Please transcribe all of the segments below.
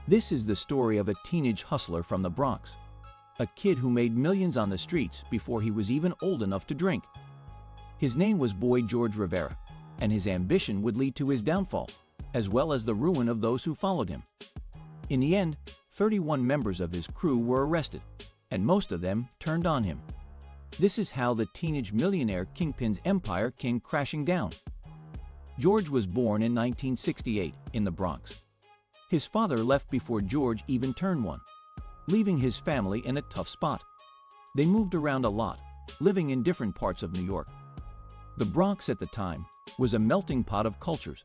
This is the story of a teenage hustler from the Bronx, a kid who made millions on the streets before he was even old enough to drink. His name was Boy George Rivera, and his ambition would lead to his downfall, as well as the ruin of those who followed him. In the end, 31 members of his crew were arrested, and most of them turned on him. This is how the teenage millionaire Kingpin's empire came crashing down. George was born in 1968 in the Bronx. His father left before George even turned one, leaving his family in a tough spot. They moved around a lot, living in different parts of New York. The Bronx at the time was a melting pot of cultures,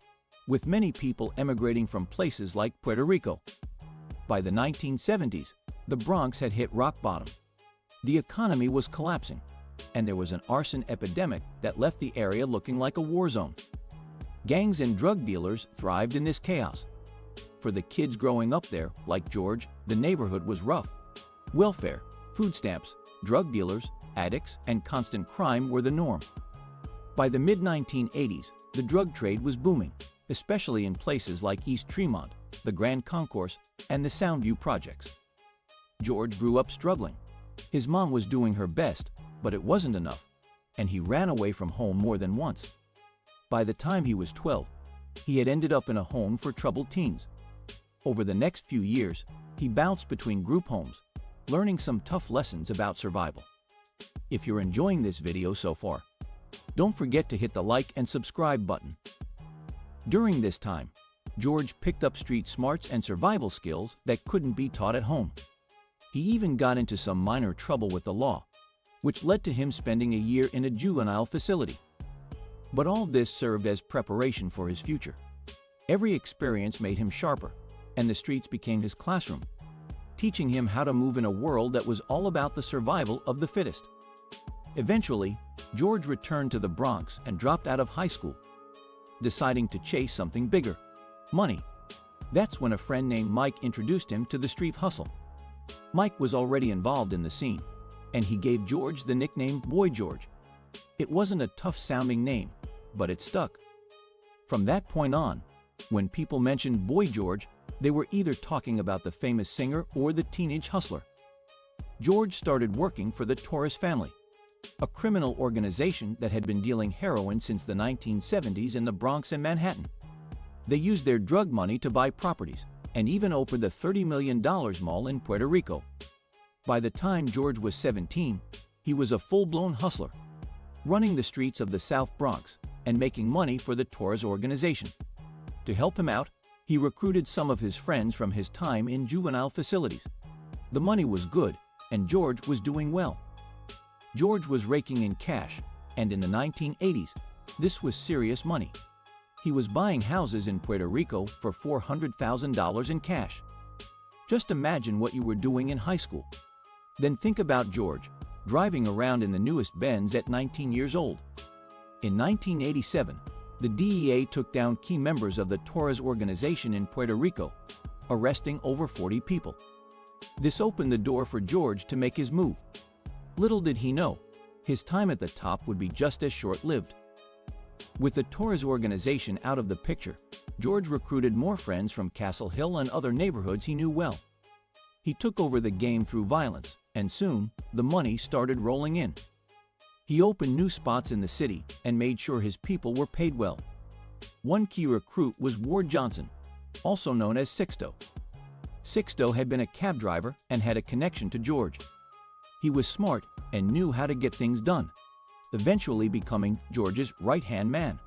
with many people emigrating from places like Puerto Rico. By the 1970s, the Bronx had hit rock bottom. The economy was collapsing, and there was an arson epidemic that left the area looking like a war zone. Gangs and drug dealers thrived in this chaos. For the kids growing up there, like George, the neighborhood was rough. Welfare, food stamps, drug dealers, addicts, and constant crime were the norm. By the mid-1980s, the drug trade was booming, especially in places like East Tremont, the Grand Concourse, and the Soundview projects. George grew up struggling. His mom was doing her best, but it wasn't enough, and he ran away from home more than once. By the time he was 12, he had ended up in a home for troubled teens. Over the next few years, he bounced between group homes, learning some tough lessons about survival. If you're enjoying this video so far, don't forget to hit the like and subscribe button. During this time, George picked up street smarts and survival skills that couldn't be taught at home. He even got into some minor trouble with the law, which led to him spending a year in a juvenile facility. But all this served as preparation for his future. Every experience made him sharper, and the streets became his classroom, teaching him how to move in a world that was all about the survival of the fittest. Eventually, George returned to the Bronx and dropped out of high school, deciding to chase something bigger: money. That's when a friend named Mike introduced him to the street hustle. Mike was already involved in the scene, and he gave George the nickname Boy George. It wasn't a tough-sounding name, but it stuck. From that point on, when people mentioned Boy George, they were either talking about the famous singer or the teenage hustler. George started working for the Torres family, a criminal organization that had been dealing heroin since the 1970s in the Bronx and Manhattan. They used their drug money to buy properties and even opened a $30 million mall in Puerto Rico. By the time George was 17, he was a full-blown hustler, running the streets of the South Bronx and making money for the Torres organization. To help him out, he recruited some of his friends from his time in juvenile facilities. The money was good, and George was doing well. George was raking in cash, and in the 1980s, this was serious money. He was buying houses in Puerto Rico for $400,000 in cash. Just imagine what you were doing in high school. Then think about George, driving around in the newest Benz at 19 years old. In 1987, the DEA took down key members of the Torres organization in Puerto Rico, arresting over 40 people. This opened the door for George to make his move. Little did he know, his time at the top would be just as short-lived. With the Torres organization out of the picture, George recruited more friends from Castle Hill and other neighborhoods he knew well. He took over the game through violence, and soon, the money started rolling in. He opened new spots in the city and made sure his people were paid well. One key recruit was Ward Johnson, also known as Sixto. Sixto had been a cab driver and had a connection to George. He was smart and knew how to get things done, eventually becoming George's right-hand man.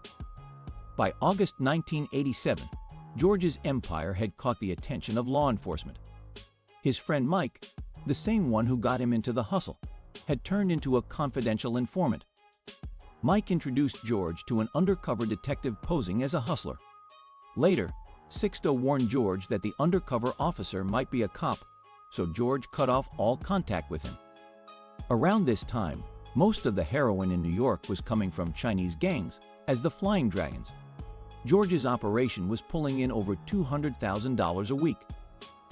By August 1987, George's empire had caught the attention of law enforcement. His friend Mike, the same one who got him into the hustle, had turned into a confidential informant. Mike introduced George to an undercover detective posing as a hustler. Later, Sixto warned George that the undercover officer might be a cop, so George cut off all contact with him. Around this time, most of the heroin in New York was coming from Chinese gangs as the Flying Dragons. George's operation was pulling in over $200,000 a week.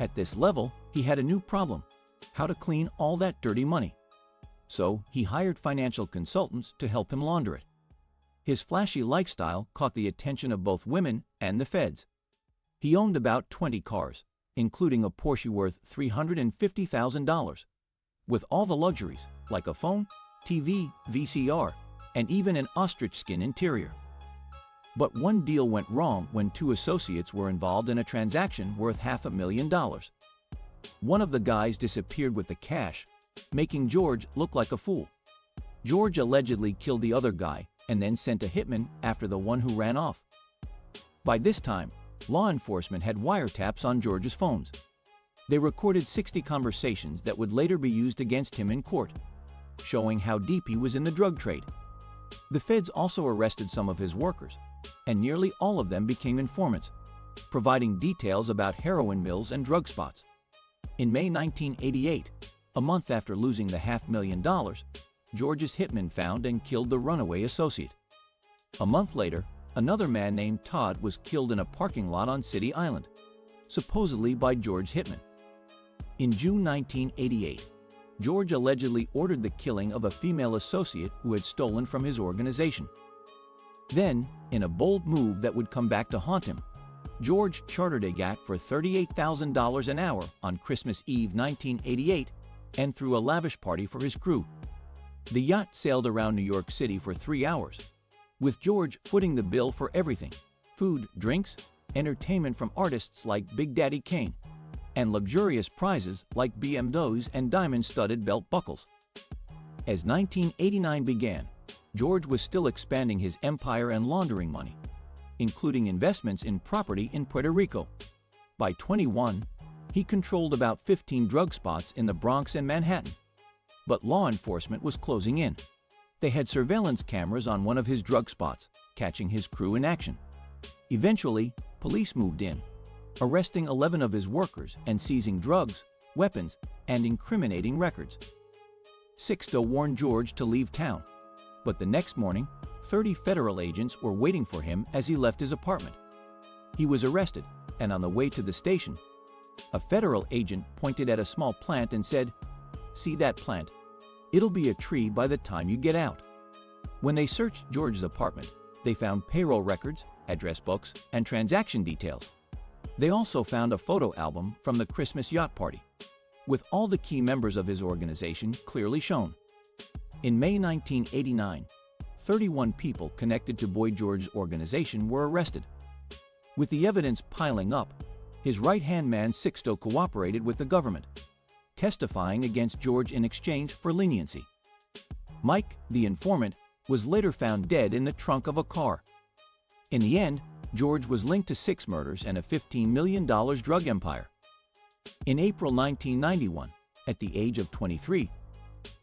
At this level, he had a new problem: how to clean all that dirty money. So he hired financial consultants to help him launder it. His flashy lifestyle caught the attention of both women and the feds. He owned about 20 cars, including a Porsche worth $350,000, with all the luxuries like a phone, TV, VCR, and even an ostrich skin interior. But one deal went wrong when two associates were involved in a transaction worth $500,000. One of the guys disappeared with the cash, making George look like a fool. George allegedly killed the other guy and then sent a hitman after the one who ran off. By this time, law enforcement had wiretaps on George's phones. They recorded 60 conversations that would later be used against him in court, showing how deep he was in the drug trade. The feds also arrested some of his workers, and nearly all of them became informants, providing details about heroin mills and drug spots. In May 1988, a month after losing the $500,000, George's hitman found and killed the runaway associate. A month later, another man named Todd was killed in a parking lot on City Island, supposedly by George's hitman. In June 1988, George allegedly ordered the killing of a female associate who had stolen from his organization. Then, in a bold move that would come back to haunt him, George chartered a yacht for $38,000 an hour on Christmas Eve 1988 and threw a lavish party for his crew. The yacht sailed around New York City for 3 hours, with George footing the bill for everything: food, drinks, entertainment from artists like Big Daddy Kane, and luxurious prizes like BMWs and diamond-studded belt buckles. As 1989 began, George was still expanding his empire and laundering money, including investments in property in Puerto Rico. By 21, he controlled about 15 drug spots in the Bronx and Manhattan. But law enforcement was closing in. They had surveillance cameras on one of his drug spots, catching his crew in action. Eventually, police moved in, arresting 11 of his workers and seizing drugs, weapons, and incriminating records. Sixto warned George to leave town, but the next morning, 30 federal agents were waiting for him as he left his apartment. He was arrested, and on the way to the station, a federal agent pointed at a small plant and said, "See that plant? It'll be a tree by the time you get out." When they searched George's apartment, they found payroll records, address books, and transaction details. They also found a photo album from the Christmas yacht party, with all the key members of his organization clearly shown. In May 1989, 31 people connected to Boy George's organization were arrested. With the evidence piling up, his right-hand man Sixto cooperated with the government, testifying against George in exchange for leniency. Mike, the informant, was later found dead in the trunk of a car. In the end, George was linked to 6 murders and a $15 million drug empire. In April 1991, at the age of 23,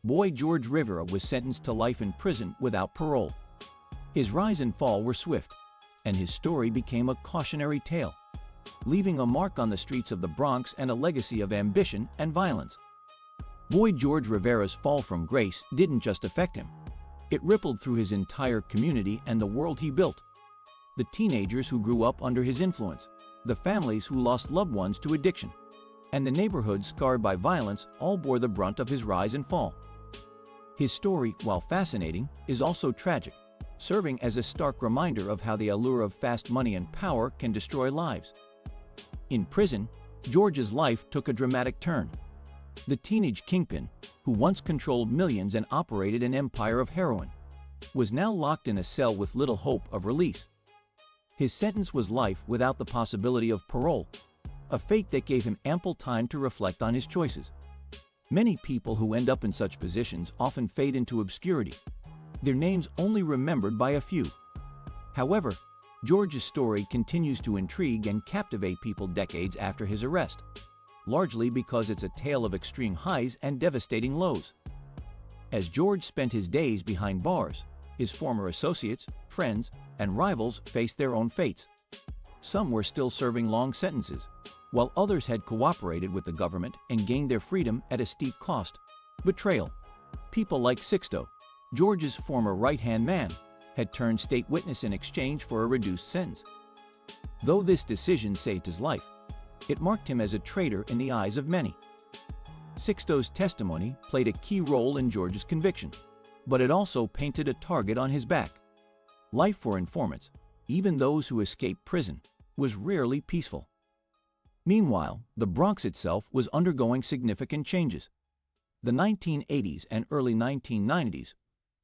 Boy George Rivera was sentenced to life in prison without parole. His rise and fall were swift, and his story became a cautionary tale, leaving a mark on the streets of the Bronx and a legacy of ambition and violence. Boy George Rivera's fall from grace didn't just affect him. It rippled through his entire community and the world he built. The teenagers who grew up under his influence, the families who lost loved ones to addiction, and the neighborhoods scarred by violence all bore the brunt of his rise and fall. His story, while fascinating, is also tragic, serving as a stark reminder of how the allure of fast money and power can destroy lives. In prison, George's life took a dramatic turn. The teenage kingpin, who once controlled millions and operated an empire of heroin, was now locked in a cell with little hope of release. His sentence was life without the possibility of parole, a fate that gave him ample time to reflect on his choices. Many people who end up in such positions often fade into obscurity, their names only remembered by a few. However, George's story continues to intrigue and captivate people decades after his arrest, largely because it's a tale of extreme highs and devastating lows. As George spent his days behind bars, his former associates, friends, and rivals faced their own fates. Some were still serving long sentences, while others had cooperated with the government and gained their freedom at a steep cost. Betrayal. People like Sixto, George's former right-hand man, had turned state witness in exchange for a reduced sentence. Though this decision saved his life, it marked him as a traitor in the eyes of many. Sixto's testimony played a key role in George's conviction, but it also painted a target on his back. Life for informants, even those who escaped prison, was rarely peaceful. Meanwhile, the Bronx itself was undergoing significant changes. The 1980s and early 1990s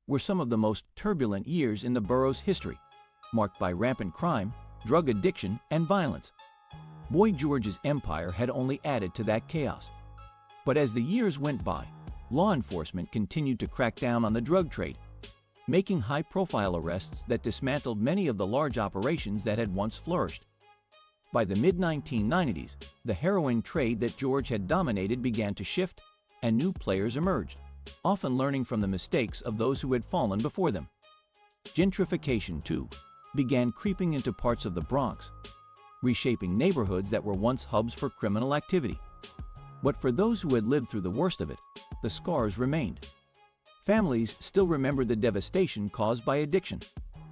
were some of the most turbulent years in the borough's history, marked by rampant crime, drug addiction, and violence. Boy George's empire had only added to that chaos. But as the years went by, law enforcement continued to crack down on the drug trade, making high-profile arrests that dismantled many of the large operations that had once flourished. By the mid-1990s, the heroin trade that George had dominated began to shift, and new players emerged, often learning from the mistakes of those who had fallen before them. Gentrification, too, began creeping into parts of the Bronx, reshaping neighborhoods that were once hubs for criminal activity. But for those who had lived through the worst of it, the scars remained. Families still remembered the devastation caused by addiction,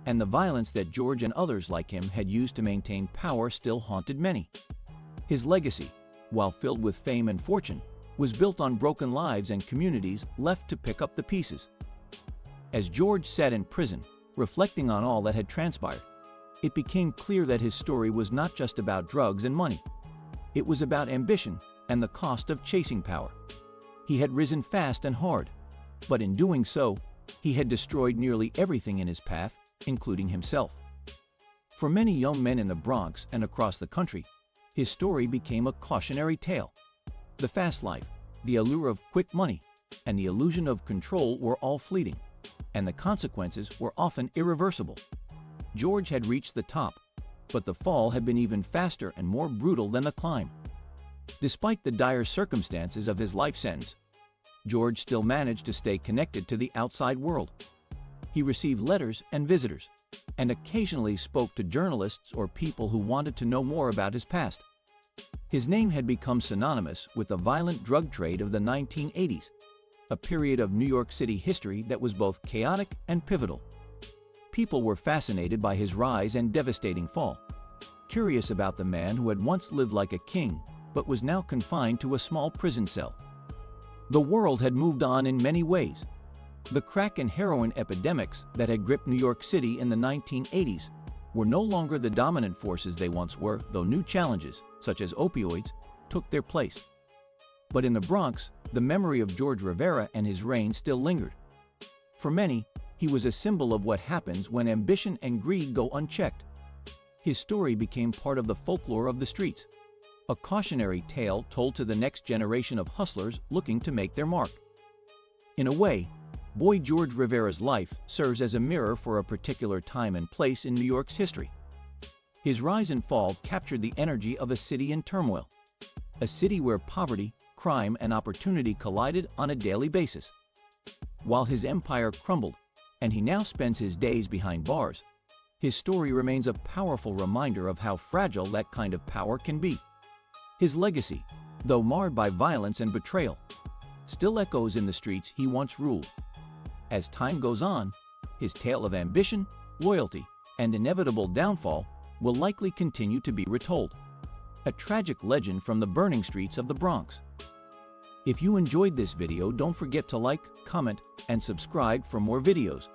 and the violence that George and others like him had used to maintain power still haunted many. His legacy, while filled with fame and fortune, was built on broken lives and communities left to pick up the pieces. As George sat in prison, reflecting on all that had transpired, it became clear that his story was not just about drugs and money. It was about ambition and the cost of chasing power. He had risen fast and hard, but in doing so, he had destroyed nearly everything in his path, including himself. For many young men in the Bronx and across the country, his story became a cautionary tale. The fast life, the allure of quick money, and the illusion of control were all fleeting, and the consequences were often irreversible. George had reached the top, but the fall had been even faster and more brutal than the climb. Despite the dire circumstances of his life sentence, George still managed to stay connected to the outside world. He received letters and visitors, and occasionally spoke to journalists or people who wanted to know more about his past. His name had become synonymous with the violent drug trade of the 1980s, a period of New York City history that was both chaotic and pivotal. People were fascinated by his rise and devastating fall, curious about the man who had once lived like a king but was now confined to a small prison cell. The world had moved on in many ways. The crack and heroin epidemics that had gripped New York City in the 1980s were no longer the dominant forces they once were, though new challenges, such as opioids, took their place. But in the Bronx, the memory of George Rivera and his reign still lingered. For many, he was a symbol of what happens when ambition and greed go unchecked. His story became part of the folklore of the streets, a cautionary tale told to the next generation of hustlers looking to make their mark. In a way, Boy George Rivera's life serves as a mirror for a particular time and place in New York's history. His rise and fall captured the energy of a city in turmoil, a city where poverty, crime, and opportunity collided on a daily basis. While his empire crumbled, and he now spends his days behind bars, his story remains a powerful reminder of how fragile that kind of power can be. His legacy, though marred by violence and betrayal, still echoes in the streets he once ruled. As time goes on, his tale of ambition, loyalty, and inevitable downfall will likely continue to be retold, a tragic legend from the burning streets of the Bronx. If you enjoyed this video, don't forget to like, comment, and subscribe for more videos.